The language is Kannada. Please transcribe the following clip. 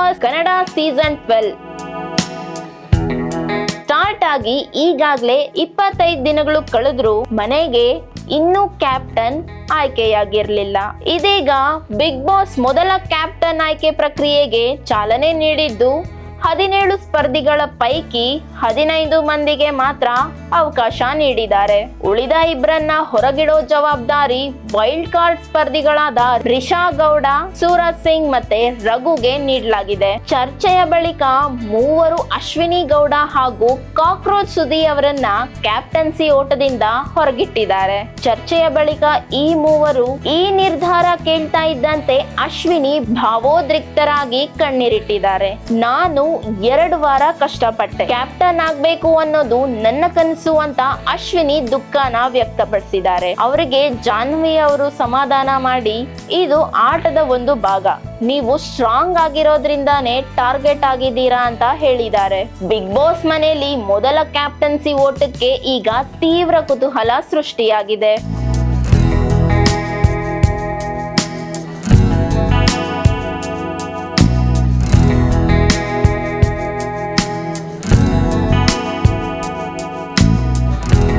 ಬಾಸ್ ಕನ್ನಡ ಸೀಸನ್ 12 ಸ್ಟಾರ್ಟ್ ಆಗಿ ಈಗಾಗಲೇ 25 ದಿನಗಳು ಕಳೆದ್ರು ಮನೆಗೆ ಇನ್ನೂ ಕ್ಯಾಪ್ಟನ್ ಆಯ್ಕೆಯಾಗಿರ್ಲಿಲ್ಲ. ಇದೀಗ ಬಿಗ್ ಬಾಸ್ ಮೊದಲ ಕ್ಯಾಪ್ಟನ್ ಆಯ್ಕೆ ಪ್ರಕ್ರಿಯೆಗೆ ಚಾಲನೆ ನೀಡಿದ್ದು 17 ಸ್ಪರ್ಧಿಗಳ ಪೈಕಿ 15 ಮಂದಿಗೆ ಮಾತ್ರ ಅವಕಾಶ ನೀಡಿದ್ದಾರೆ. ಉಳಿದ ಇಬ್ಬರನ್ನ ಹೊರಗಿಡೋ ಜವಾಬ್ದಾರಿ ವೈಲ್ಡ್ ಕಾರ್ಡ್ ಸ್ಪರ್ಧಿಗಳಾದ ರಿಷಾ ಗೌಡ, ಸೂರಜ್ ಸಿಂಗ್ ಮತ್ತೆ ರಘುಗೆ ನೀಡಲಾಗಿದೆ. ಚರ್ಚೆಯ ಬಳಿಕ ಮೂವರು ಅಶ್ವಿನಿ ಗೌಡ ಹಾಗೂ ಕಾಕ್ರೋಚ್ ಸುದಿ ಅವರನ್ನ ಕ್ಯಾಪ್ಟನ್ಸಿ ಓಟದಿಂದ ಹೊರಗಿಟ್ಟಿದ್ದಾರೆ. ಚರ್ಚೆಯ ಬಳಿಕ ಈ ಮೂವರು ಈ ನಿರ್ಧಾರ ಕೇಳ್ತಾ ಇದ್ದಂತೆ ಅಶ್ವಿನಿ ಭಾವೋದ್ರಿಕ್ತರಾಗಿ ಕಣ್ಣೀರಿಟ್ಟಿದ್ದಾರೆ. ನಾನು 2 ವಾರ ಕಷ್ಟಪಟ್ಟೆ, ಕ್ಯಾಪ್ಟನ್ ಆಗ್ಬೇಕು ಅನ್ನೋದು ನನ್ನ ಕನಸು ಅಂತ ಅಶ್ವಿನಿ ದುಃಖನ ವ್ಯಕ್ತಪಡಿಸಿದ್ದಾರೆ. ಅವರಿಗೆ ಜಾನ್ವಿ ಅವರು ಸಮಾಧಾನ ಮಾಡಿ, ಇದು ಆಟದ ಒಂದು ಭಾಗ, ನೀವು ಸ್ಟ್ರಾಂಗ್ ಆಗಿರೋದ್ರಿಂದಾನೇ ಟಾರ್ಗೆಟ್ ಆಗಿದ್ದೀರಾ ಅಂತ ಹೇಳಿದ್ದಾರೆ. ಬಿಗ್ ಬಾಸ್ ಮನೆಯಲ್ಲಿ ಮೊದಲ ಕ್ಯಾಪ್ಟನ್ಸಿ ಓಟಕ್ಕೆ ಈಗ ತೀವ್ರ ಕುತೂಹಲ ಸೃಷ್ಟಿಯಾಗಿದೆ.